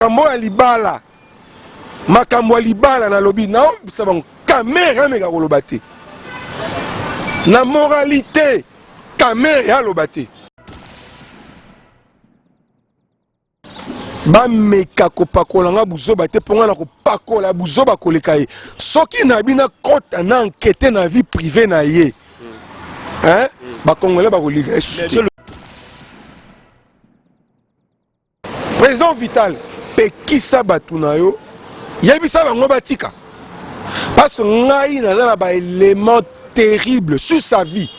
makambo ya libala makambo ya libala na lobi na sabang caméra meka koloba te na moralité caméra loba te ba meka kopakola nga buzoba te ponga na kopakola buzoba koleka ye soki na bina kota na enquête na vie privée na ye hein ba congolais ba koliga esu président Vital pekisa batuna yo yebisa bango batika parce que ngai nazala ba élément terrible sur sa vie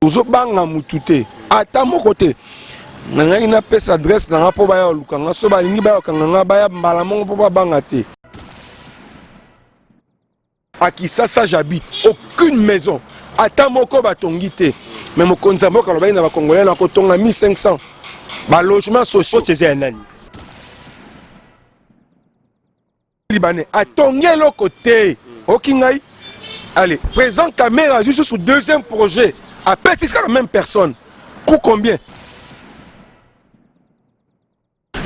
ozo banga mutute ata moko te nanga ina pesa adresse na po ba ya lukanga so ba lingi ba kanga ba ya mbala mongo po ba banga te à Kisasa j'habite aucune maison ata moko batongi te mais mon konzambo ka loba ina ba congolais na kotonga 1500 ba logement sociaux c'est un nani libanais atongi le côté okingai allez présent caméra juste sur deuxième projet après c'est la même personne coût combien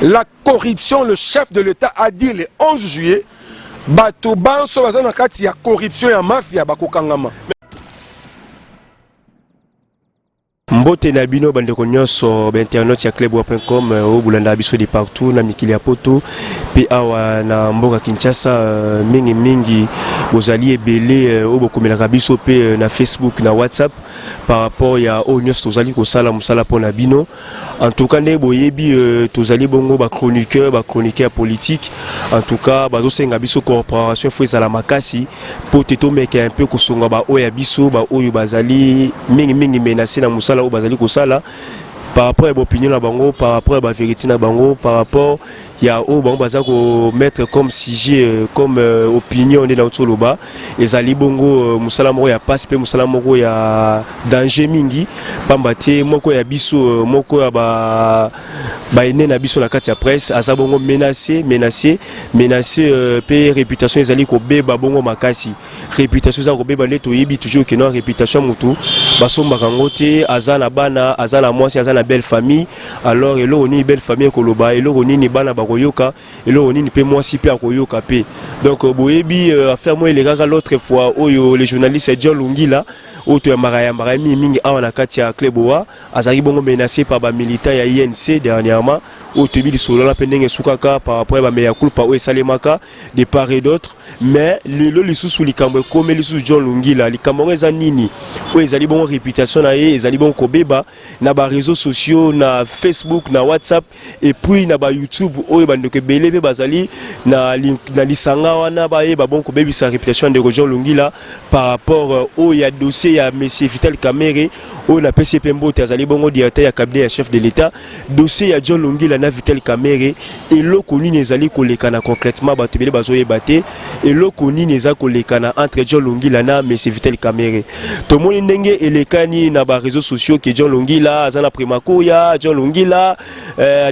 la corruption le chef de l'État a dit le 11 juillet bato banso bazana kati ya corruption ya mafia bakokangama Mbote na bino bandeko nyonso ba internet ya club.com o bulanda biso de partout na mikili ya poto pe awa na mboka Kinshasa mingi bozali ebele o bokomelaka biso pe na Facebook na WhatsApp par rapport ya o nyonso tozali kosala musala pona bino en tout cas ne boyebi tozali bongo ba chroniqueur politique en tout cas bazo senga biso corporation fo ezala makasi po teto meka un peu kosonga ba o ya biso ba oyo bazali mingi menacé na musala o bazali kosala par rapport à l'opinion na bango par rapport à la vérité na bango par rapport ya o bango baza ko mettre comme sujet comme opinion na otoloba ezali bongo musala moko ya passe pe musala moko ya danger mingi pamba te moko ya biso moko ya ba ene na biso na kati ya presse aza bongo menacé pe réputation ezali ko beba bongo makasi réputation za ko beba neto yebi toujours que non réputation mutu basomba kango te aza na bana aza na mwasi aza na belle famille alors elo oni belle famille koloba elo oni ni bana bakoyoka elo oni ni pe mwasi pe akoyoka pe donc boyebi affaire moi les l'autre fois oyo les journalistes John Lungila auto ya maraya mingi awa na kati ya Kleboa azali bongo menacé par ba militants ya INC dernièrement auto bi solo la pendenge sukaka par rapport ba meya culpa o esalemaka de part et d'autre mais lelo lisusu likambo comme lisusu John Lungila likambo eza nini o ezali bongo réputation na ye ezali bongo kobeba na ba réseaux sociaux na Facebook na WhatsApp et puis na ba YouTube o bandeke belé pe bazali na lisanga wana ba ye ba bongo kobebi sa réputation de John Lungila par rapport au ya dossier ya monsieur Vital Kamerhe o na PCP Mbote azali bongo directeur ya cabinet ya chef de l'État dossier ya John Lungila na Vital Kamerhe et loko nini ezali kolekana concrètement bato belé bazoyeba te et loko nini eza kolekana entre John Lungila na monsieur Vital Kamerhe to moni ndenge elekani na ba réseaux sociaux que John Lungila azana primakoya John Lungila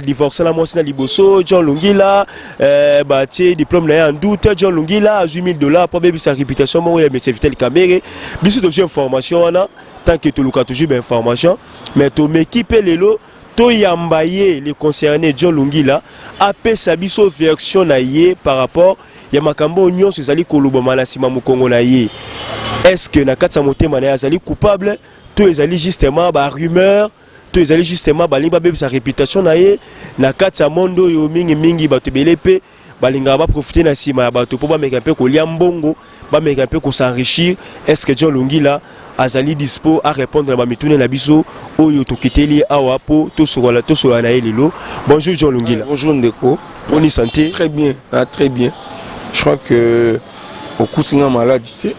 divorce na mwasi na liboso John Lungila batie diplôme na en doute John Lungila a $8,000 pour bébi sa réputation mo ya monsieur Vital Kamerhe biso to information wana tant que tu luka toujours ben information mais to m'équipe lelo to yambaye les concernés John Lungila apé sa biso version na ye par rapport ya makambo nyonso ezali koloba malasima mukongo na ye est-ce que na katsa motema na azali coupable to ezali justement ba rumeur to ezali justement ba limba bebe sa réputation na ye na katsa mondo yo mingi bato belepe balinga ba profiter na sima ya bato po ba meka pe ko lia mbongo ba meka pe ko s'enrichir est-ce que John Lungila azali dispo à répondre à ma mitune na biso oyo tokiteli awa po to sola na elelo. Bonjour John Lungila. Bonjour Ndeko. Bonne santé. Très bien, très bien. Je crois que au Koutinga maladie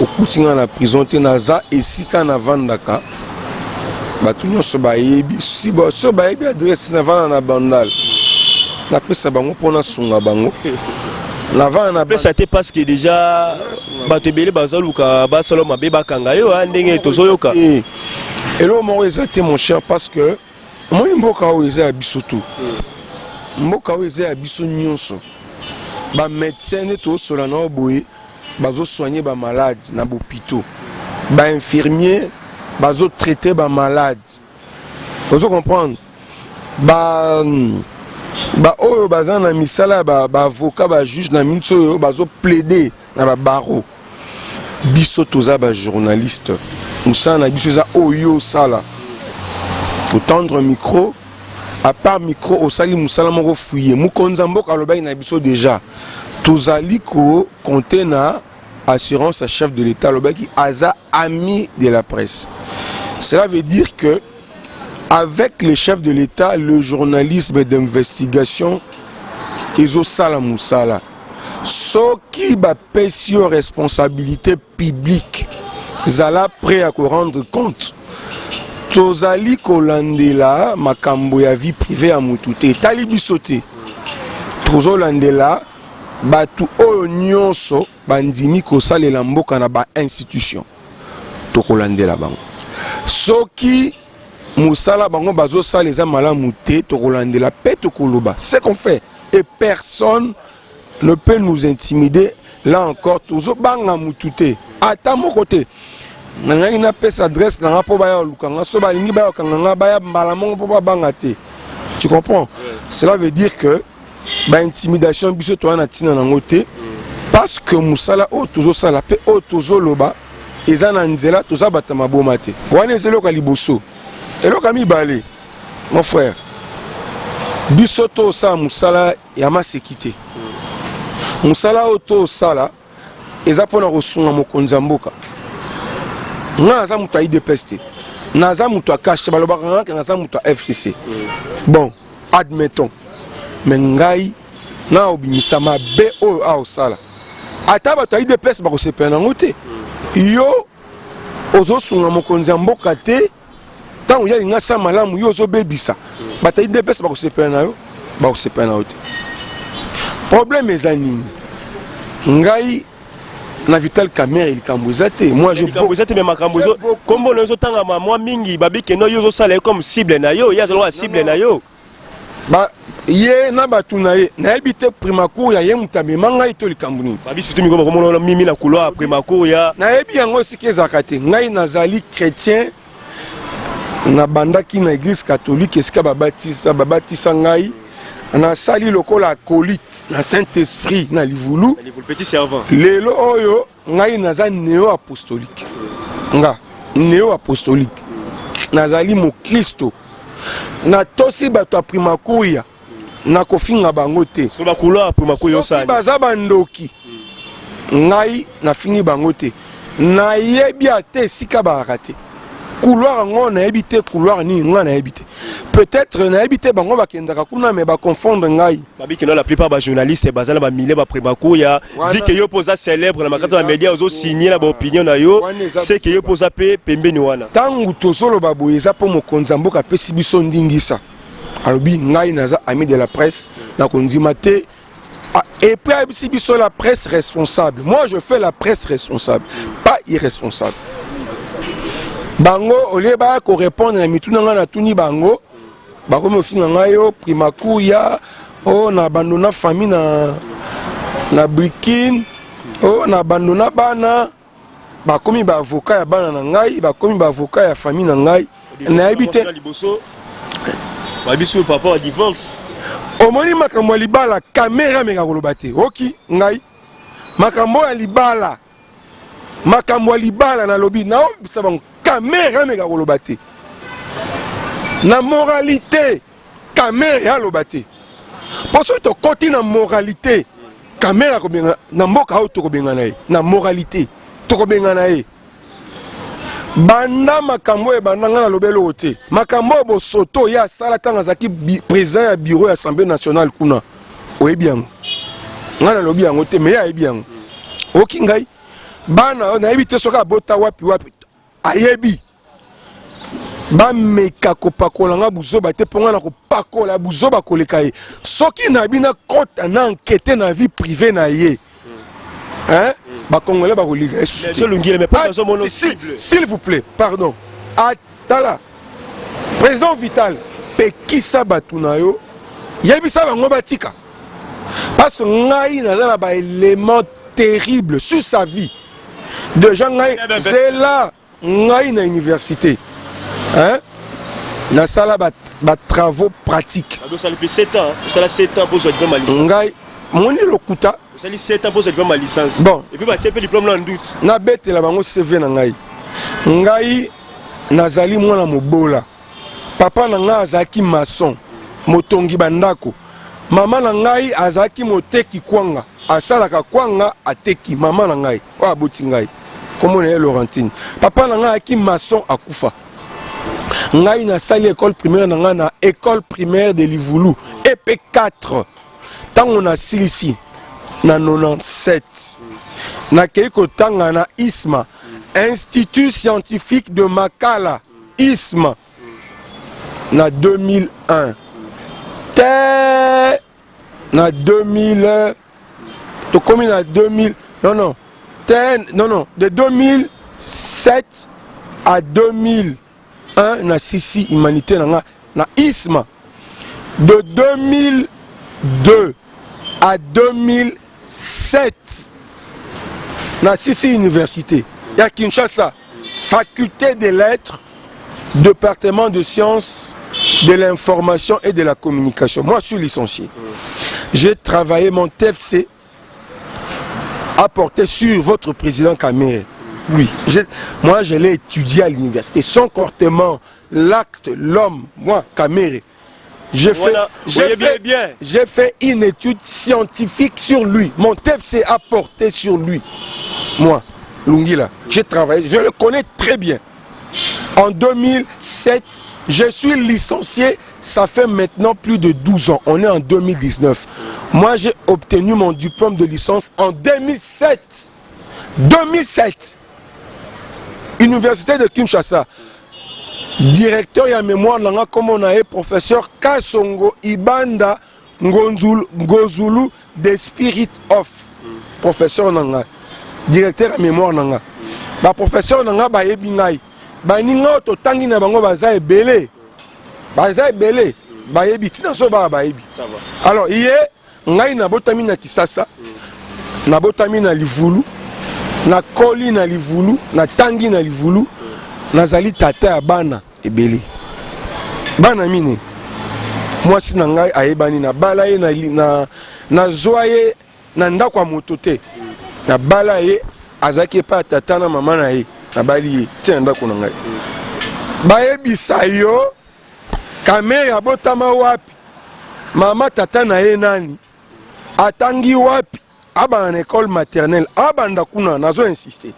au Koutinga na prison te naza esika na vandaka batu nyonso bayebi si so bayebi adresse na vana na bandal na pesa bango pona sunga bango na vana na ça te parce que déjà bato belé bazaluka basalo mabe bakanga yo ndenge tozoyoka elo mo ezate mon cher parce que moi mboka o eza biso tout mboka o eza biso nyonso ba médecin ne to sola na boye bazo soigner ba malade na hôpitaux ba infirmier bazo traiter ba malade. Vous comprenez? oyo baza na misala ba avocat ba juge na minso oyo bazo plaider na ba barreau biso toza ba journaliste musala na biso za oyo sala tendre micro à part micro au sali musala moko fouiller mukonza mboka lobaki na biso déjà tozali ko compter na assurance à chef de l'État lobaki aza ami de la presse. Cela veut dire que avec les chefs de l'État, le journalisme d'investigation ils ont sala musala. Ce qui va payer aux responsabilités publiques, zala prêt à rendre compte. Tozali kolandela makambo ya vie privée à mutute. Tali bisote. Tozolandela batu oyo nyonso bandimi kosalela mboka na ba institution. Tokolandela bango. Soki musala bango bazo saleza malamu te tokolandela pe tokoloba. C'est qu'on fait et personne ne peut nous intimider. Là encore tozo banga mutute. Ata mon côté. Nanga ina pesa adresse nanga po baya lukanga so balingi baya kanganga baya mbala mongo po banga te. Tu comprends? Cela veut dire que ba intimidation biso to na tina nango te parce que musala o tozo sala pe o tozo loba eza na nzela toza batama boma te. Wana ezelo ka liboso. Eloka mi balé. Mon frère. Biso to sa musala ya masekité. Musala o to sala eza pona kosunga mokonza mboka. Naza mutu a IDPS, naza mutu a cache, naza mutu a FCC. Bon, admettons. Mais ngai na obimisa ma BO a osala. Ata bato a IDPS ba ko sepena ngote. Yo ozo sunga mokonzi mboka te. Tant ya linga sa malamu yo ozo bebisa. Bata IDPS ba ko sepena yo, ba ko sepena ote. Problème ezani. Ngai na Vital Kamerhe il kambozate moi je kambozate mais makambozo comme on zo tanga moi mingi babi ke no yo zo sala comme cible na yo ya zo cible na yo ba ye na batu na ye na ebite primacour ya ye mutame manga ito likambuni babi surtout miko comme mimi na couloir primacour ya na ebi yango sikeza kate ngai nazali chrétien na bandaki na église catholique esika babatisa ngai na sali lokola acolyte na Saint-Esprit na livulu petit servant lelo oyo ngai naza néo apostolique nga néo apostolique nazali mo Kristo na tosi bato a primakuya na kofinga bango te so ba couloir primakuya osali baza bandoki ngai na fini bango te na yebi ate sika barate couloir ngo na ebité couloir ni nga na ebité peut-être na ebité bango bakendaka kuna mais ba confondre ngai babi que la plupart ba journalistes bazala ba mille ba primaco ya vu que yo posa célèbre na makata na média ozo signer la ba opinion na yo c'est que yo posa pe pembeni wana tangu tosolo ba boyeza po mokonza mboka pesi biso ndingisa alobi ngai naza ami de la presse na kondima te et puis si biso la presse responsable moi je fais la presse responsable pas irresponsable. Bango ole ba ko répondre na mituna nga na tuni bango ba ko mo finga ngayo primakuya o na abandona famille na Brikine o na abandona bana ba komi ba avocat ya bana na ngai ba komi ba avocat ya famille na ngai na habité ba biso papa a divorce o moni makambo libala caméra meka kolobate oki ngai makambo ya libala na lobi na obisa bango caméra meka kolobate na moralité caméra lobate parce que to koti na moralité caméra ko benga na mboka auto ko benga na na moralité to ko benga na banda makambo e banda nga na lobelo te makambo bo soto ya sala tanga zaki président ya bureau ya Assemblée nationale kuna oyebi yango nga na lobi yango te mais ya yebi yango oki ngai bana na yebi te soka bota wapi ayebi ba meka kopakola nga buzoba te ponga na kopakola buzoba koleka ye soki na bina kota na enquête na vie privée na ye hein ba congolais ba koliga s'il vous plaît pardon atala président Vital pekisa batuna yo yebisa bango batika parce que ngai na ba élément terrible sur sa vie de gens ngai c'est là ngai na université hein na sala ba travaux pratiques. Ça fait 7 ans, ça a 7 ans pour se diplôme à licence. Ngai moni lokuta. Ça a 7 ans pour se diplôme à licence. Bon. Et puis bah c'est le diplôme là en doute. Na bête la bango CV na ngai. Ngai nazali mwana mobola. Papa na ngai azaki maçon, motongi bandako. Mama na ngai azaki moteki kwanga. Asalaka kwanga ateki mama na ngai. Wa boti ngai. Comment est Laurentine? Papa na ngai azaki maçon akufa. Ngai na sali école primaire na ngai na école primaire de Livulu EP4. Tant on a silisi na 97. Na keiko tanga na ISMA, Institut scientifique de Makala, ISMA. Na 2001. Na 2000 to combien na 2000 non de 2007 à 2001 na sisi humanité na ISMA. De 2002 à 2007 na sisi université ya Kinshasa, faculté des lettres, département de sciences de l'information et de la communication. Moi je suis licencié. J'ai travaillé, mon TFC a porté sur votre président Kamere. Oui, moi je l'ai étudié à l'université. Son comportement, l'acte, l'homme, moi, Kamere. J'ai fait une étude scientifique sur lui. Mon TFC a porté sur lui. Moi, Lungila, j'ai travaillé, je le connais très bien. En 2007, je suis licencié, ça fait maintenant plus de 12 ans. On est en 2019. Moi, j'ai obtenu mon diplôme de licence en 2007. 2007. Université de Kinshasa. Directeur et en mémoire, comme on a eu professeur Kasongo Ibanda Ngozulu de Spirit of. Professeur Nanga. Directeur en mémoire Nanga. Ba professeur Nanga ba ebingai. Ba ninga to tangi na bango baza ebele. Baza ebele. Ba yebi tina so ba yebi. Ça va. Alors, hier ngai na botami na Kisasa. Na botami na Livulu. Na koli na Livulu, na tangi na Livulu. Nazali tata ya bana ebele. Bana mine. Moi si na ngai ayebani na bala ye na zoye na ndako ya motote. Na bala ye azaki pa tata na mama na ye. Na bali ye tia ndako na ngai. Bayebisa yo Kamere abotama wapi? Mama tata na ye nani? Atangi wapi? Aba na école maternelle, aba ndakuna nazo insister.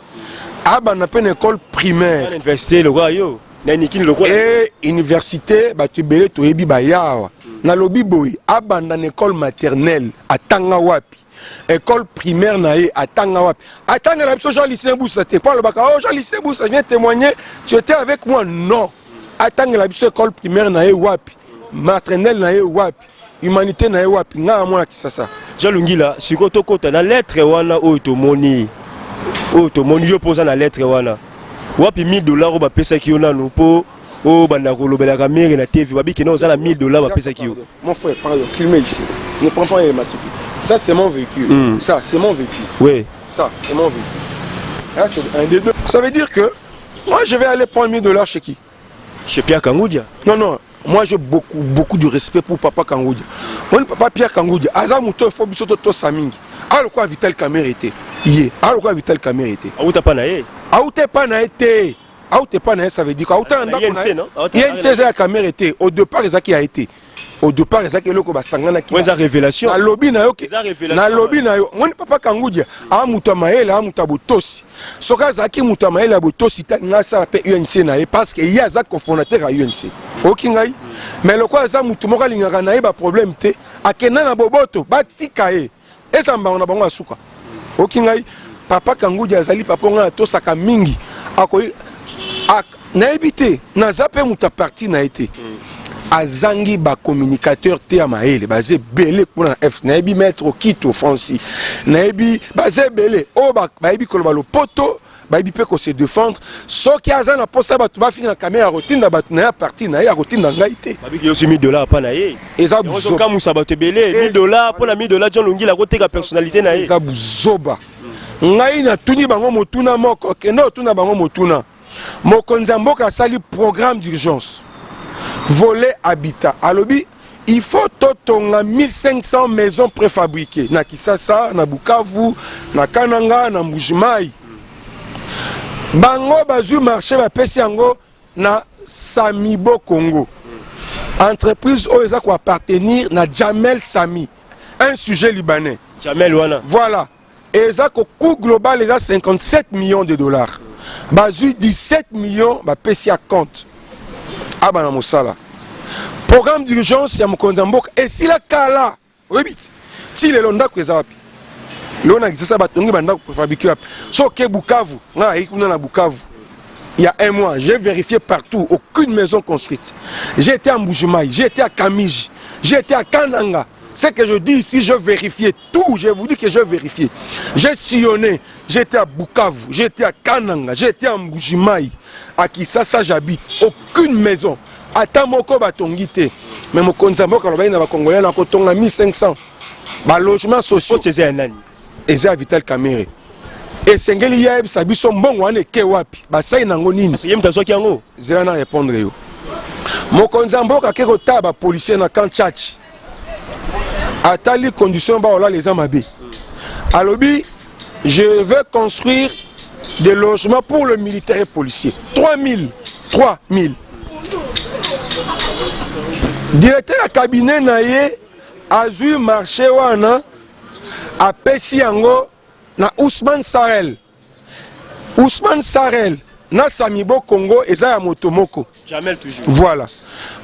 Aba na pen école primaire. Université le roi yo. Na nikini le roi. Et université ba tubele to yebi ba yawa. Na lobi boy, aba na école maternelle atanga wapi? École primaire na ye atanga wapi? Atanga la Jean Lycée Boussa, t'es pas le bac. Oh Jean Lycée Boussa, viens témoigner, tu étais avec moi? Non. Atanga la école primaire na ye wapi? Maternelle na ye wapi? Humanité na ye wapi? Nga mwana Kisasa. Jean Lungila, siko tokota na lettre wana otomoni yo posa na lettre wana. Wapi $1000 ba pesa ki ona no po o banda ko lobela Kamere na TV babi ke na ozala $1000 ba pesa ki yo. Mon frère, pardon, filmez ici. Ne prends pas les matricules. Ça c'est mon véhicule. Ça c'est mon véhicule. Oui. Ça c'est mon véhicule. Là c'est un des deux. Ça veut dire que moi je vais aller prendre $1000 chez qui? Chez Pierre Kangoudia. Non. Moi j'ai beaucoup de respect pour Papa Kangoudia. Mon papa Pierre Kangoudia, Azamuto faut bisoto to samingi. Alors quoi Vital Kamere était? Yé. Alors quoi Vital Kamere était? Auta pa na ye. Auta pa na été. Auta pa na ça veut dire auta ndako na. INC ça Kamere était. Au départ Ezaki a été. Au départ Ezaki loko ba sangana ki. Ouais, ça révélation. Na lobby na yo. Na lobby na yo. Mon papa Kangoudia a muta maele a muta botosi. Soka Zaki muta maele botosi ta nga ça pe UNC na ye parce que il y a za cofondateur à UNC. Okingai. Mais le quoi ça mutu moka lingaka na ye ba problème te. Akena na boboto batika ye. Esa mbanga bango asuka. Okingai. Papa Kangoudia azali papa nga to saka mingi. Akoyi na ebité na zape muta parti na été. Azangi ba communicateur te ya maele bazé belé kuna F na ebi maître Kito Francis na ebi bazé belé o ba ebi koloba lo poto ba ebi pe ko se défendre soki azana posa ba tu ba finir na caméra rotinda ba na parti na ya rotinda ngaité ba bi yo $1000 pa na ye eza buzo kamu sabato belé $1000 po na $1000 John Lungila ko teka personnalité na ye eza buzoba ngai na tuni bango motuna moko kendo tuna bango motuna mokonzi mboka sali programme d'urgence volet habitat alobi il faut totonga 1500 maisons préfabriquées na Kisasa, na Bukavu, na Kananga, na Mbujimayi. Bango bazu marché ba pesi yango na Samibo Congo. Entreprise oyo ko appartenir na Jamel Sami, un sujet libanais. Jamel wana. Voilà. Et ça coût global est à 57 millions de dollars. Bazu 17 millions ba pesi à compte. Abana Mosala. Programme d'urgence ya Mokonzamboka et si la kala oui ti le londa kweza wapi lona kisa batongi banda fabriquer wapi so ke Bukavu nga ikuna na Bukavu il y a un mois j'ai vérifié partout aucune maison construite. J'étais à Mbujimayi, j'étais à Kamiji, j'étais à Kananga. Ce que je dis ici, je vérifiais tout, je vous dis que je vérifiais. J'ai sillonné, j'étais à Bukavu, j'étais à Kananga, j'étais à Mbujimayi, à Kisasa j'habite, aucune maison. Ata moko batongite mais Mokonzamboka loba ina ba Congolais na kotonga 1500 ba logements sociaux c'est nani eza Vital Kamerhe et sengeli ya biso mbongo wane ke wapi ba sai nango nini yem tazoki yango zela na répondre yo Mokonzamboka ke kota ba policier na camp Tchatch atali condition ba ola les amabe alobi je vais construire des logements pour le militaire et policier 3000 directeur à cabinet naye azui marché wana a pesi yango na Ousmane Sarel na Samibo Congo eza ya motomoko Jamel toujours voilà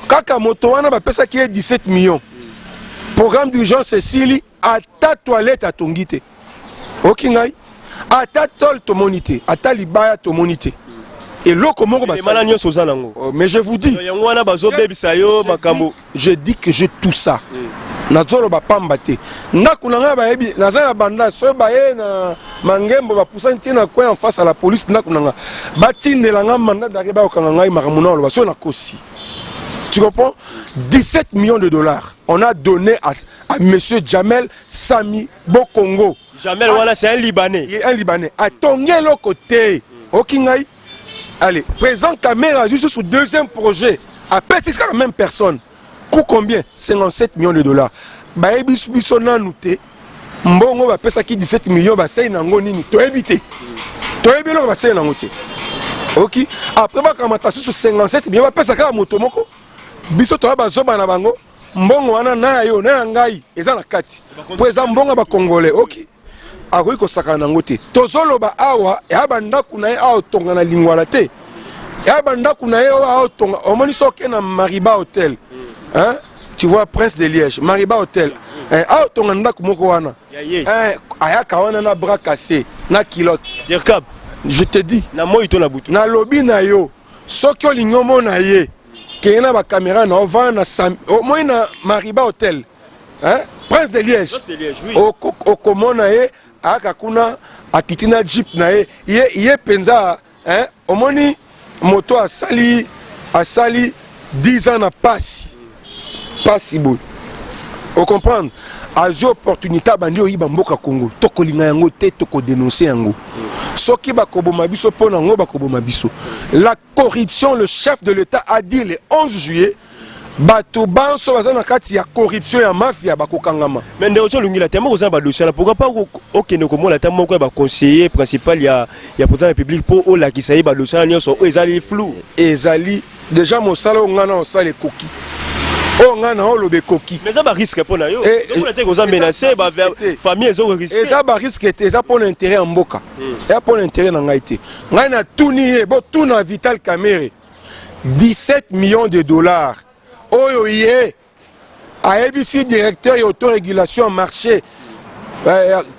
kaka moto wana ba pesa ki 17 millions programme d'urgence Cécilie ata toilette à tongite okingai ata tol to monité ata libaya to monité. Et l'autre mais je vous dis, je dis que j'ai tout ça. Nazolo ba pambate. Nakunanga ba ebi, nazala banda so ba e na mangembo ba poussa ntina coin en face à la police nakunanga. Batinelanga mandat d'arriver ba okanga ngai makamuna lo baso na kosi. Tu comprends? 17 millions de dollars. On a donné à monsieur Jamel Sami Bokongo. Jamel wana c'est un Libanais. Il est un Libanais. À tonguer le côté. Okingai. Allez, présent caméra juste sur deuxième projet. Après, c'est la même personne. Coût combien? 57 millions de dollars. Baebis bisona nouté. Mbongo va payer ça qui 17 millions, va c'est nango nini. To éviter. To éviter va c'est nango té. Ok. Après ba kamata sur 57 millions, va payer ça ka motomoko. Biso to ba zoba na bango. Mbongo wana na yo na ngai eza na kati. Présent mbongo ba congolais. Ok. Akoki kosaka nango te tozoloba awa ya bandaku na ye awa tonga na lingwala te ya bandaku na ye awa tonga omoni soke na Mariba Hotel hein tu vois Prince de Liège Mariba Hotel awa tonga ndaku moko wana ayaka wana na bras cassé na kilote Dirkab je te dis na moi to na butu na lobi na yo soki olingomo na ye keye na ba caméra na ovana na moi na Mariba Hotel hein Prince de Liège oui okomona ye aka kuna akitina jeep na ye penza hein omoni moto asali 10 ans na passe boy o comprendre azo opportunité bandi oyiba mboka Congo tokolinga yango te toko dénoncer yango soki bakoboma biso pona ngo bakoboma biso la corruption. Le chef de l'État a dit le 11 juillet bato banso bazana kati ya corruption ya mafia bakokangama mais ndeko tolungila temo kozana ba dossier pourquoi pas okene komona temo ko ba conseiller principal ya président de la République pour ola ki sayi ba dossier nyonso ezali flou ezali déjà mosala ngana osala koki ngana olobe koki mais ça ba risque pona yo zokola te koza menacer ba famille ezo risque ça ba risque te ça pour intérêt en mboka ya pour intérêt na ngai te ngai na tuni bo tuna Vital Kamerhe 17 millions de dollars. Oyo yé à ABC directeur et autorégulation en marché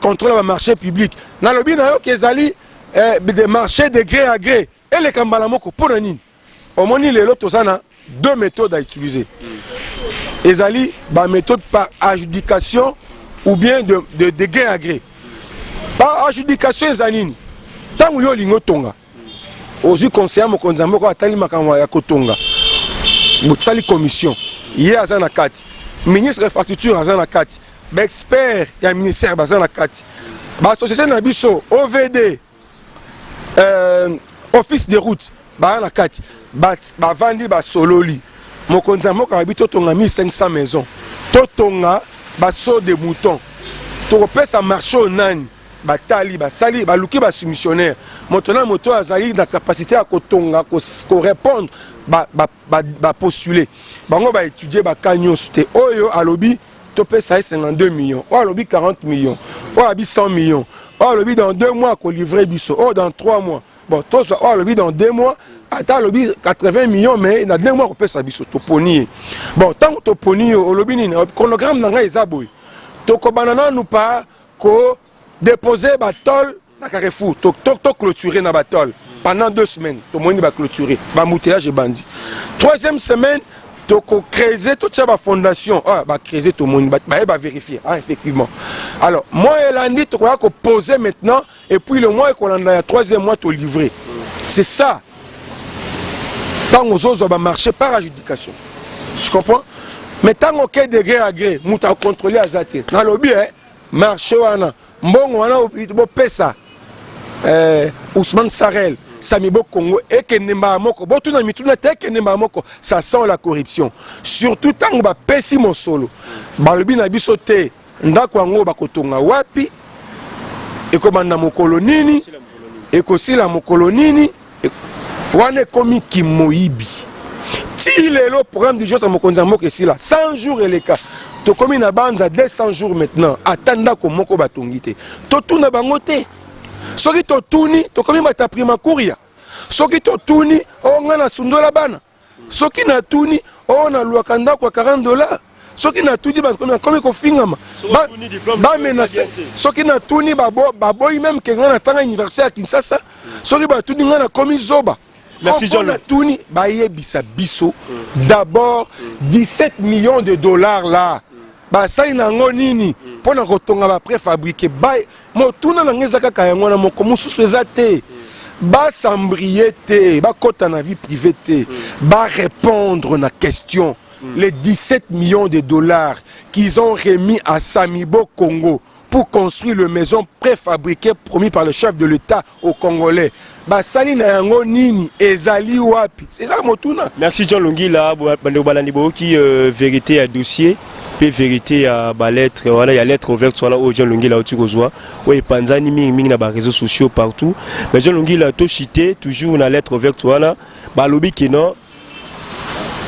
contrôle le marché public na lobi na yo kezali des marchés de gré à gré et les kambala moko pour nini omoni lelo tozana deux méthodes à utiliser ezali ba méthode par adjudication ou bien de gré à gré par adjudication ezanini tangu yo lingo tonga ozu conseiller Mokonzamboka atali makamwa ya kotonga Boutsali commission, hier à Zanakati, ministre de l'infrastructure à Zanakati, expert et un ministère à Zanakati, l'association Nabiso, OVD, office de route, Zanakati, Vandi, Sololi, mokonzi ya mboka babi totonga 1500 maisons totonga baso de mouton tokopesa marché au nani batali basali baluki basoumissionnaire moto na moto azali na capacité à kotonga ko répondre ba postuler bango ba étudier ba kanyosu te oyo alobi topesa 52 millions oyo alobi 40 millions oyo abi 100 millions oyo alobi dans 2 mois ko livrer biso oyo dans 3 mois bon to so oyo alobi dans 2 mois ata alobi 80 millions mais na 2 mois ko pesa biso toponi bon tant que toponi olobi nini chronogramme na ngai eza boy tokobana nanu pa ko déposer batol na Carrefour to clôturer na batol pendant 2 semaines to moni ba clôturer ba moutillage et bandi 3e semaine to ko creuser to tcha ba fondation ba creuser to moni ba vérifier effectivement alors moi elandi to ko poser maintenant et puis le mois ko landa ya 3e mois to livrer c'est ça tant aux autres ba marché par adjudication tu comprends mais tant au quai de gré à gré muta contrôler azate na lobby marché wana mbongo wana bo pesa Ousmane Sarel Samibo Congo et Kenemba Moko botuna mituna te Kenemba Moko ça sent la corruption surtout tant ba pesi mon solo balobi na biso te ndako yango bakotonga wapi ekomanda mokolo nini ekosila mokolo nini wana komi kimoyibi ti lelo programme du jour sa mokonza moko esila 100 jours eleka to komi na banza 200 jours maintenant atanda ko moko batongite to tuna bango te soki to tuni to komi bata prima kuria soki to tuni o ngana sundola bana soki na tuni o na luaka ndako ya $40 soki na tuni ba komi ko fingama ba menace soki na tuni baboyi même ke ngana tanga université ya Kinshasa soki ba tuni ngana komi zoba. Merci John. Tuni bayebisa biso d'abord 17 millions de dollars là. Ba sai nango nini pona kotonga ba préfabriqué ba motuna na ngeza kaka yango na moko mususu ezate ba sambrier te ba kota na vie privée te ba répondre na question les 17 millions de dollars qu'ils ont remis à Samibo Congo pour construire le maison préfabriquée promis par le chef de l'État aux Congolais. Basali na yango nini ezali wapi? C'est ça motuna. Merci John Longila bando balandi boki vérité à dossier pe vérité à ba lettre voilà il y a lettre ouverte sur là au John Longila au Tikozwa ouais panzani mingi na ba réseaux sociaux partout mais John Longila to chité toujours na lettre ouverte voilà ba lobi kino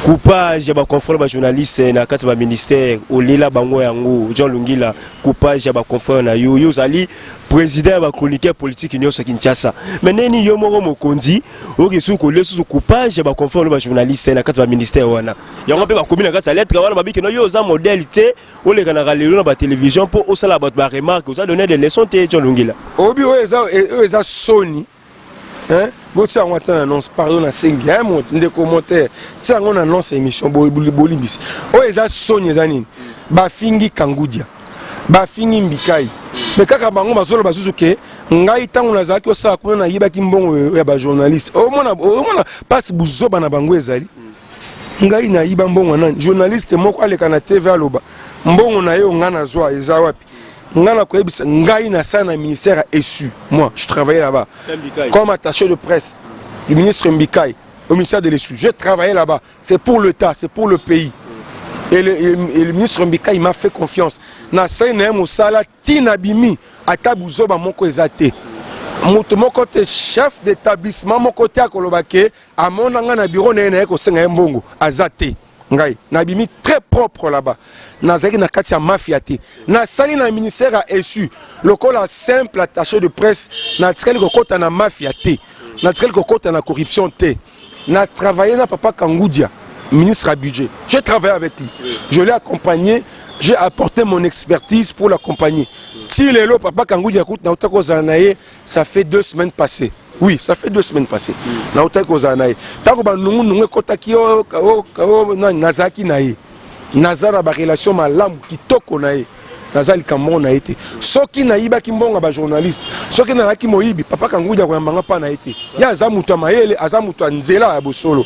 coupage ya ba confrère ba journaliste na kati ba ministère olela bango yango John Longila coupage ya ba confrère na yo zali président ba chroniqueur politique nyonso Kinshasa mais neni yo moko mokonzi okesu ko lesu coupage ya ba confrère ba journaliste na kati ba ministère wana yango pe ba komi na kati ya lettre wana babiki no yo za modèle te oleka na galero na ba télévision pour osala ba remarque oza donner des leçons te John Longila obi eza Sony hein bon ça on attend annonce pardon na sengi hein mon de commentaire ça on annonce émission bolimbisi o eza Sony eza nini ba fingi kangudia ba fingi mbikai mais kaka bango bazolo bazuzu ke ngai tango nazaki osala kuna na yibaki mbongo ya ba journaliste o mona passe buzoba na bango ezali ngai na yiba mbongo nani journaliste moko aleka na TV aloba mbongo na yo ngana zwa eza wapi ngana ko ebisa ngai na sana ministère ESU moi je travaillais là-bas comme attaché de presse du ministre Mbikai au ministère de l'ESU j'ai travaillé là-bas c'est pour l'État c'est pour le pays. Et le ministre Mbika il m'a fait confiance. Na saina musala tinabimi atabuzoba moko ezate. Mutu moko te chef d'établissement moko te akolobake amonanga na bureau na ko senga mbongo azate. Ngai nabimi très propre là-bas. Nazaki na kati ya mafia te. Na sali na ministère a ESU lokola simple attaché de presse na tseli ko kota na mafia te. Na tseli ko kota na corruption te. Na travaillé na papa Kangudia. Ministre à budget. J'ai travaillé avec lui. Je l'ai accompagné. J'ai apporté mon expertise pour l'accompagner. Si les lots, papa Kangou Yakout, ça fait 2 semaines passées. Oui, ça fait 2 semaines passées. Nazaki nae. Nazara ba relation malam qui toko nae. Nazali kamon na été. Soki na yiba kimbonga ba journaliste. Soki na laki moyibi papa Kangou Yakout mbanga pa na été. Ya azamuta maele, azamuta nzela ya bosolo.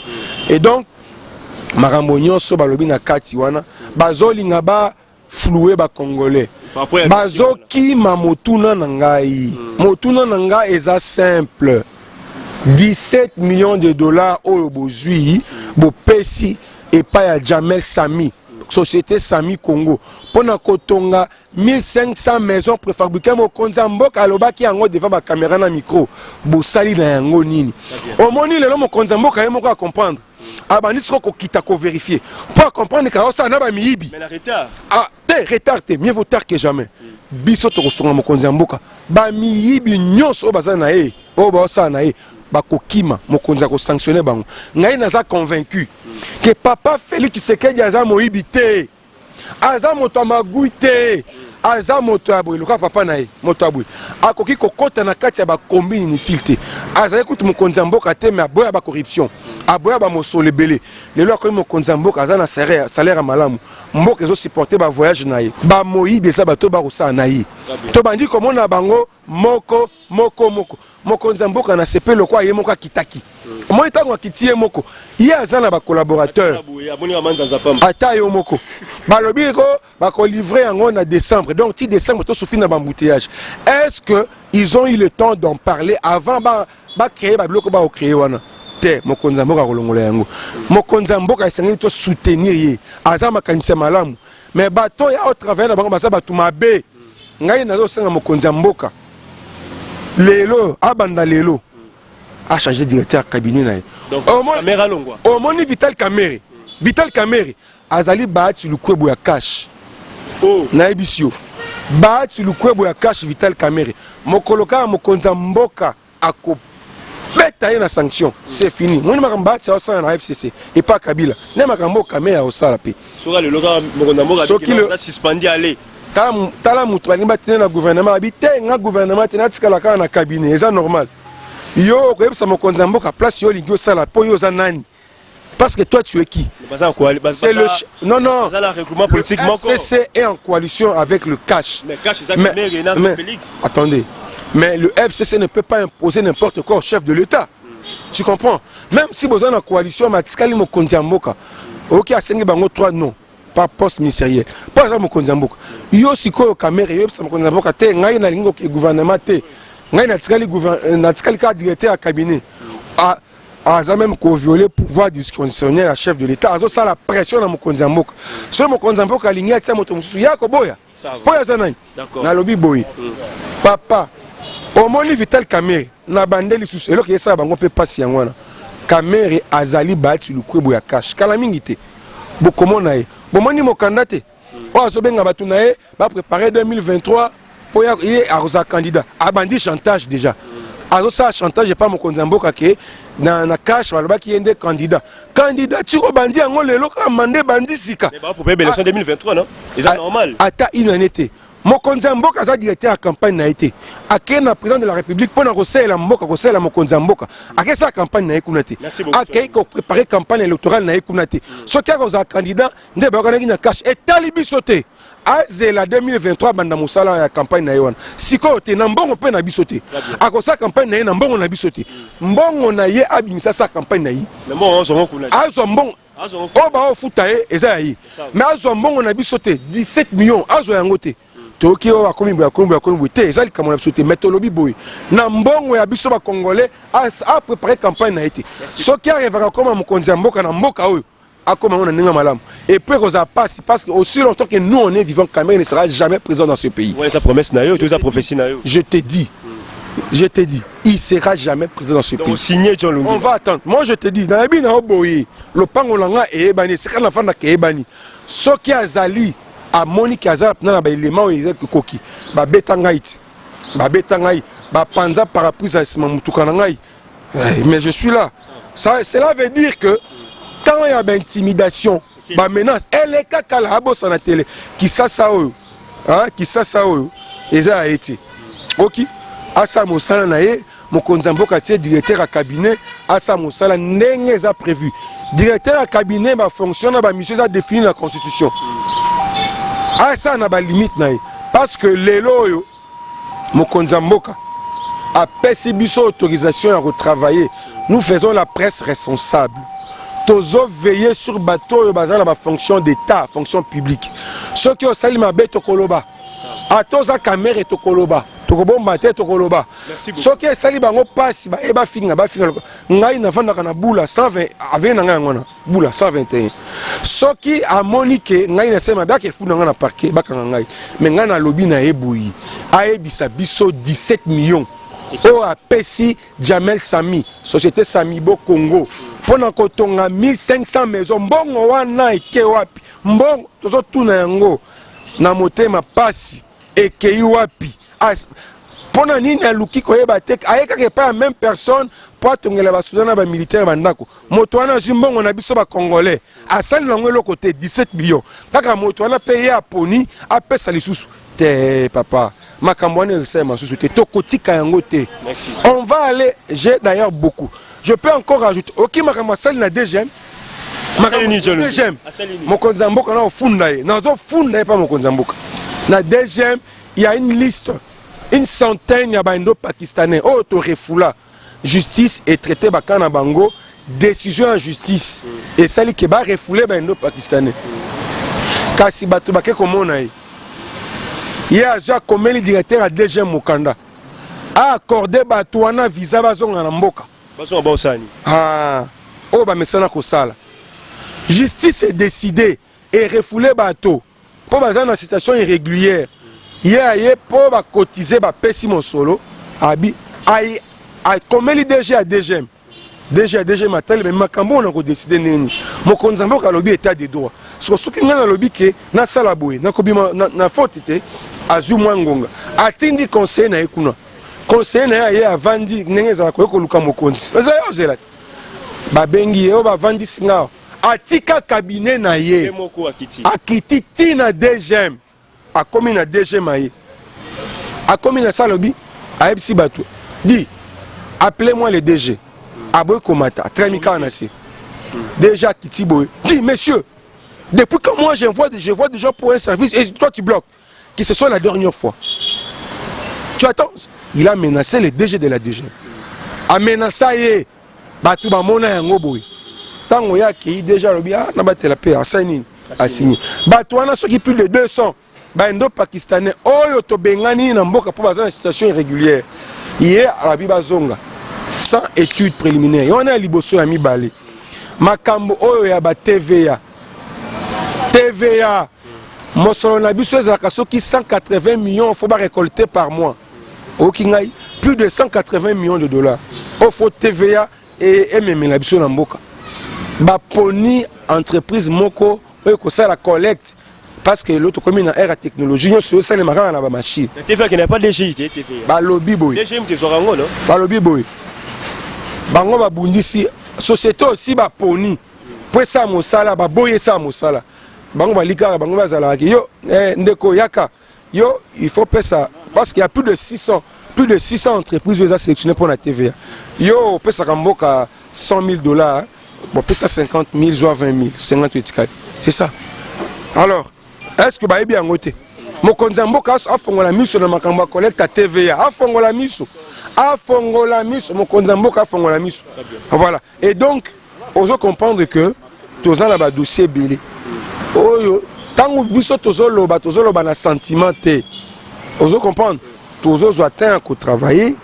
Et donc makambo nyonso balobi na kati wana bazolinga ba flouer ba congolais bazoki ma motuna na ngai motuna na ngai eza simple 17 millions de dollars oyo bozui bo pesi et pas à Jamel Sami société Sami Congo pona kotonga 1500 maisons préfabriquées mo konzamboka alobaki yango devant ba caméra na micro bosali na yango nini omoni lelo mo konzamboka ye moko a comprendre abandi soko kita ko vérifier pour comprendre que ça na ba miyibi mais la retard retard mieux vaut tard que jamais biso to kosonga mo konzamboka ba miyibi nyonso bazana e o ba osana e bakokima mokonzi ko sanctionner bango ngai naza convaincu que papa Félix Tshisekedi aza moyibi te aza moto magui te aza moto abwe loka papa na ye moto abwe akoki kokota na kati ya ba combine inutile te aza ekuti mokonzi mboka te mais aboya ba corruption aboya ba mosolo ebele lelo akoki mokonzi mboka aza na salaire malamu mboka ezo supporter ba voyage na ye ba moyibi eza bato ba kosala na ye to bandi komona bango moko mokonzi mboka na sepe lokwa ye moko kitaki moi tango akitie moko ye aza na ba collaborateur ata yo moko balobi ko ba ko livrer yango na décembre donc ti décembre to souffrir na embouteillage est-ce que ils ont eu le temps d'en parler avant ba créer ba bloc ba créer wana te mokonzi mboka kolongola yango mokonzi mboka esengi to soutenir ye aza makanisi malamu mais bato ya au travers na bango basa batu mabe ngai nazo senga mokonzi mboka lelo abanda lelo a changé directeur cabinet na ye au moni Vital Kamerhe azali baati lukwebo ya cash na ebisio baati lukwebo ya cash Vital Kamerhe mokoloka mokonzi mboka ako beta ye na sanction c'est fini moni makambo baati osala na FCC et pas Kabila ne makambo Kamerhe osala pe soka lelo ka mokonzi mboka a suspendu aller tala mutu balingi batene na gouvernement abi te nga gouvernement te natikala kaka na cabinet eza normal yo koyebisa mokonzi mboka place yo olingi osala mpo yo oza nani parce que toi tu es qui c'est le non le FCC est en coalition avec le cash mais attendez mais le FCC ne peut pas imposer n'importe quoi au chef de l'État tu comprends même si vous êtes en coalition matikali mokonzi mboka ok asengi bango 3 non pas poste ministériel pas ça mokonzi mboka yo sikoyo Kamerhe yo sa mokonzi mboka te ngai na lingo ke gouvernement te ngai natikali ka directeur à cabinet aza même ko violer pouvoir discrétionnaire à chef de l'État azo ça la pression na mokonzi mboka so mokonzi mboka alingi atia moto mususu yako boya boya za nani na lobi boy papa omoni Vital Kamerhe na bandeli susu eloko yesa bango pe pasi yango wana Kamerhe azali baati lukwebo ya cash kala mingi te bokomona ye bomoni mokanda te o azobenga bato na ye ba préparer 2023 pour ye aroza candidat abandi chantage déjà azosala chantage pas mokonzi mboka ke na cash balobaki ye nde candidature obandi yango lelo kaka mande bandi sika mais pour l'élection 2023 non eza normal ata une année te mokonzi mboka aza directeur ya campagne na ye te akei na président de la république mpona kosalela mboka kosalela mokonzi mboka akei sa campagne na ye kuna te akei kopréparer campagne électorale na ye kuna te soki akozala candidat nde bayokanaki na cash etali biso te azela 2023 banda mosala ya campagne na ye wana sikoyo te na mbongo mpe na biso te akosala campagne na ye na mbongo na biso te mbongo na ye abimisa sa campagne na ye azwa mbongo oyo baofuta ye eza ya ye mais azwa mbongo na biso te 17 millions azwa yango te toki oyo akomi boye te eza likambo na biso te mais tolobi boye na mbongo ya biso bacongolais apréparé campagne na ye te soki arevaka koma mokonzi ya mboka na mboka oyo akoma on a ninga malamu et puis qu'on a passé parce que aussi longtemps que nous on est vivant Kamerhe ne sera jamais présent dans ce pays. Ouais, sa promesse na yo, tu sa prophétie na yo. Je te dis, il sera jamais présent dans ce pays. Signé John Lungi. On va attendre. Moi je te dis dans la bina oboyi, le pangolanga et ebani, c'est quand la fin na ebani. Soki azali a Monique azala na ba élément koki, ba betangaït. Ba betangaï, ba panza parapluie à sima mutuka na ngai. Mais je suis là. Ça cela veut dire que quand il y a intimidation, bah menace, elle est kakala abosa na télé qui ça oyo, hein, qui ça oyo, eza a été. OK, asa mosala na ye, mokonzi mboka tie directeur à cabinet, asa mosala ndenge eza prévu. Directeur à cabinet ba fonctionne ba mission ça défini la constitution. Asa na ba limite na ye parce que lelo oyo mokonzi mboka a pesi biso autorisation à retravailler. Nous faisons la presse responsable. Tozo veiller sur bateau bazar la fonction d'état, fonction publique. Ceux qui ont sali ma bête au koloba. A toza Kamerhe to koloba. tokobomba te tokoloba soki esali bango pasi bafinga ngai navandaka na bula 120 avec na ngai ngona bula 121 soki amoni ke ngai na sema baka efuna ngai na parquet bakanga ngai mais ngai na lobi na eboyi ayebisa biso 17 millions o apesi Jamel Sami société Samibo Congo pona kotonga 1500 maisons mbongo wana eke wapi mbongo tozotuna yango na motema pasi ekei wapi pona nini aluki koyeba te ayekaka pa même personne po atongela basudana ba militaire bandako moto wana azwi mbongo na biso ba congolais asali nango eloko te 17 millions kaka moto wana pe ye aponi apesa lisusu te papa makambo wana esala masusu te tokotika yango te. On va aller, j'ai d'ailleurs beaucoup, je peux encore rajouter ok makambo asali na DGM DGM mokonzi ya mboka na ofunda ye na ofunda ye pa mokonzi ya mboka na DGM il y a une liste une centaine ya bando pakistanais auto-refoula justice et traité bakana bango décision en justice et sali ke ba refoulé bando pakistanais kasi bato bake komona ye ye azwa komeli directeur à DG Mukanda a accordé bato wana visa bazonga na mboka bazonga ba osani o ba mesana ko sala justice est décidée et refoulé bato pour baza na situation irrégulière ye po ba cotiser ba pesi mon solo abi ai komeli DG à DGM DG matal mais makambo on a ko décider nini mokonzi mboka lobi état de droit soki ngana lobi ke na sala boye na kobima na faute te azu mwangonga atindi conseil na ekuna conseil na ye avandi ndenge za ko luka mokonzi baza yozela babengi ye ba vandi singa atika cabinet na ye akiti tina DGM akomi na DGM aye akomi na salobi aebisi bato dit appelez-moi le DG aboy komata tramika na se déjà kitiboy dit messieurs depuis que moi je vois des gens pour un service et toi tu bloques que ce soit la dernière fois tu attends il a menacé le DG de la DG a menacé batu ba mona yango boy tango ya ki déjà lobi na batela pe asani asini batu wana soki plus de 200 ba ndo pakistanais oyo to bengani na mboka pour baza na situation irrégulière hier arabi bazonga sans étude préliminaire yona liboso ya mibale makambo oyo ya ba TVA mosolo na biso ezalaka soki 180 millions faut ba récolter par mois au kingai plus de 180 millions de dollars au faut TVA et MM na biso na mboka ba poni entreprise moko ko ça la collecte parce que l'autre commune a air technologie nous sur ça les marins na ba machine TVA qui n'a pas de DG TVA ba lobby boy DG mte zorango non ba lobby boy bango ba bundisi société aussi ba poni pour ça mosala ba boye ça mosala bango balika bango bazala yo ndeko yaka yo il faut payer ça parce qu'il y a plus de 600 entreprises qui ont sélectionné pour la TVA yo paye ça kamboka $100,000 bon paye ça 50 000 soit 20 000 58 cas c'est ça alors est-ce que ba bien ngote mokonzi mboka afongola miso na makambo collecte TVA afongola miso mokonzi mboka afongola miso voilà et donc on doit comprendre que tous en a dossier belé oyo tango biso tozoloba na sentiment te ozo comprendre tozo atteint ko travailler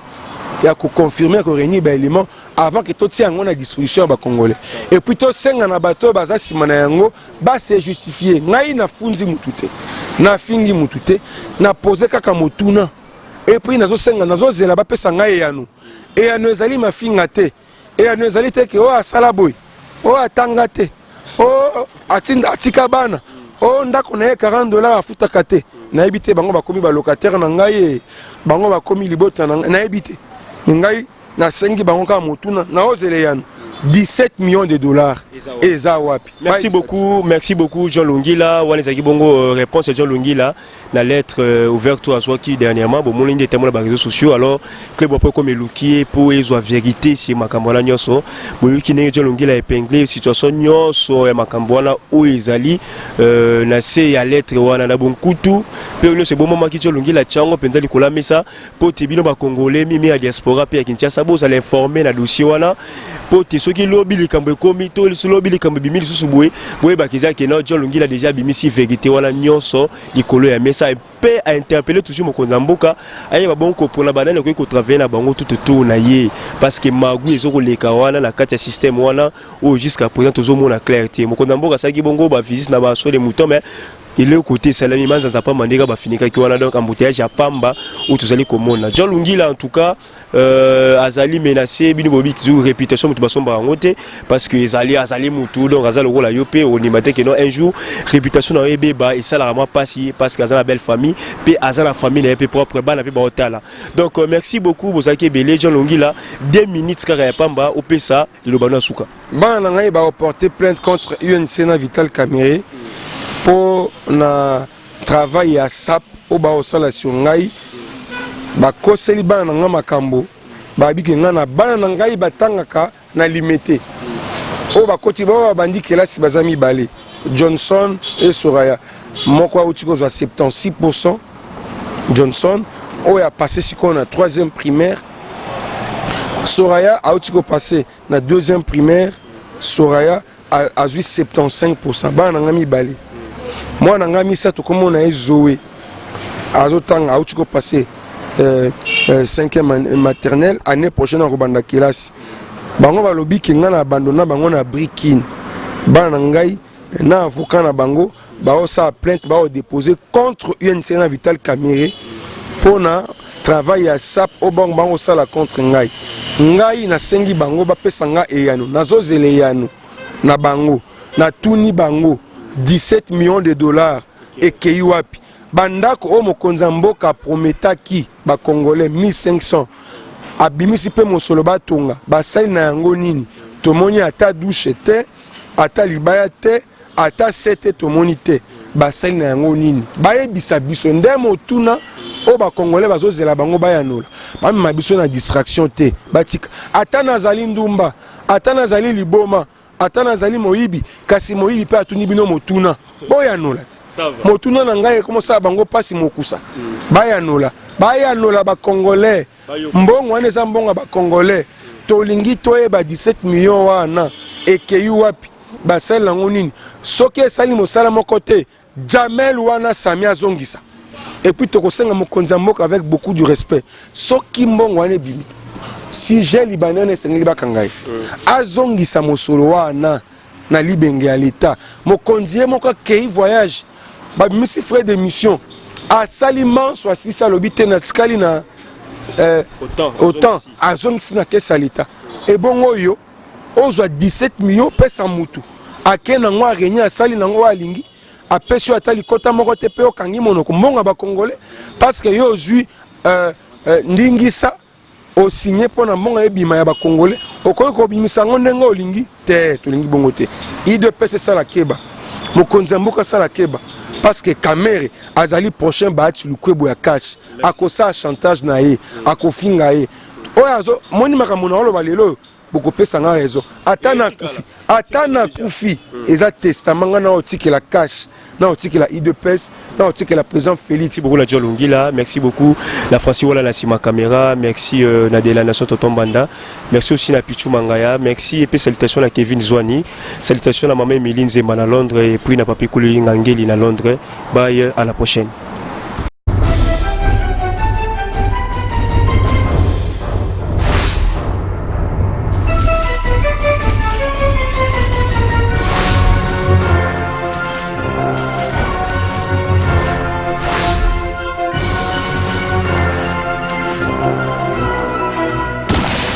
et à confirmer ko réunir ba élément avant que tout tia ngona disposition ba congolais et puis to senga na bato baza simana yango ba se justifier ngai na funzi mutute na fingi mutute na poser kaka motuna et puis nazo senga nazo zela ba pesa ngai yanu et anu ezali mafinga te et anu ezali te ke o asala boy o atanga te o atika bana o ndako na $40 afutaka te na ebite bango bakomi ba locataire na ngai bango bakomi libota na ebite ngai na sengi bango ka motuna na ozele yanu 17 millions de dollars eza wapi. Merci beaucoup John Lungila wanezaki bongo réponse John Lungila la lettre ouverte à soi qui dernièrement bon mon ligne de témoin sur les réseaux sociaux alors club un peu comme Luki pour ezo vérité si makambo la nyoso Luki ne John Lungila épinglé situation nyoso ya makambo na o ezali na se ya lettre wana na bon kutu pe no c'est bon moment qui John Lungila tchango penza likola mesa po tibino ba congolais mimi ya diaspora pe ya Kinshasa bo ça l'informer na dossier wana po tiso soki lobi likambo ekomi to lobi likambo bimi lisusu boye bakiza ke no John Lungila déjà bimisi vérité wana nyonso likolo ya mesa pe a interpeller toujours mokonza mboka aye ba bonko pour la banane ko travailler na bango tout autour na ye parce que magu ezoko leka wana na kati ya système wana o jusqu'à présent toujours mona clarté mokonza mboka saki bongo ba visite na ba so de mouton mais il est côté salami manza za pas mandika ba finika ki wana donc embouteillage ya pamba ou tozali komona John Lungila en tout cas azali menacé bino bobi toujours réputation mutu basomba ngote parce que azali mutu donc azali rola yopé on imate que non un jour réputation na ebeba et ça la vraiment passi parce que azala belle famille pe azala famille un peu propre bana pe ba hotala donc merci beaucoup bozaki belé John Lungila 2 minutes kaka ya pamba opesa le bana suka bana ngai ba porter plainte contre UNC na Vital Kamerhe pour na travail à SAP au ba osala sur ngai ba koseli bana nga makambo ba biki nga na bana na ngai batangaka na limité o ba koti ba bandi kelasi bazami balé Johnson et Soraya moko auti ko 76% Johnson o ya passé siko na 3e primaire Soraya a auti ko passé na 2e primaire Soraya a 75% bana nga mi balé moi nanga mi sato comme on a Zoé azotanga a auti ko passé 5e maternelle année prochaine en Rwanda classe bango balobi ki nga na abandonna bango na brikin bana ngai na avocat na bango ba osa plainte ba déposer contre UNC na Vital Kamerhe pour na travail à SAP au bango sala contre ngai na sengi bango ba pesa nga eyano nazozele yano na bango na tuni bango 17 millions de dollars et keyiwapi bandako o mokonza mboka prometaki ba congolais 1500 abimisi pe mosolo batonga basali na yango nini tomoni ata douche te ata libaya te ata sete tomoni te basali na yango nini bayebisa biso nde motuna o ba congolais bazozela bango bayanola bamema biso na distraction te batika ata nazali ndumba ata nazali liboma ata nazali moyibi kasi moyibi pe atuni bino motuna boyanola motuna na ngai komosa bango pasi mokusa bayanola ba congolais mbongo wana eza mbongo ba congolais tolingi toyeba 17 millions wana ekeyi wapi basali nango nini soki esali mosala moko te Jamel wana Sami azongisa et puis tokosenga mokonza mboka avec beaucoup de respect soki mbongo wana ebimi si j'ai libanais esengeli bakangai azongisa mosolo wana na libenge ya l'État mokonzi moko akei voyage babimisi frais de mission asali manso asisa lobi te na tikali na autant azongisi na kesa l'État et bon oyo ozwa 17 millions pesa mutu ake nango areni asali nango alingi apesi yo ata likota moko te pe okangi monoko mbongo ba congolais parce que yo ozwi ndingisa o signé pour na mbongo ebima ya ba congolais okoki kobimisa ngo ndenge olingi te tolingi bongo te IDPS sala keba mokonzi mboka sala keba parce que Kamerhe azali prochain baati lukwebo ya catch akosa chantage na ye akofinga ye oyazo moni makambo na oloba lelo bokopesa nga raison atana kufi eza testament nga na otikela cash na otikela IDPS na otikela président Félix beaucoup la John Lungila merci beaucoup la Francis wala la sima caméra merci na de la nation Tonton Banda merci aussi na Pichu Mangaya merci et puis salutations à Kevin Zouani salutations à maman Emeline Zemba na Londres et puis na papi Kouli Ngangeli na Londres bye à la prochaine.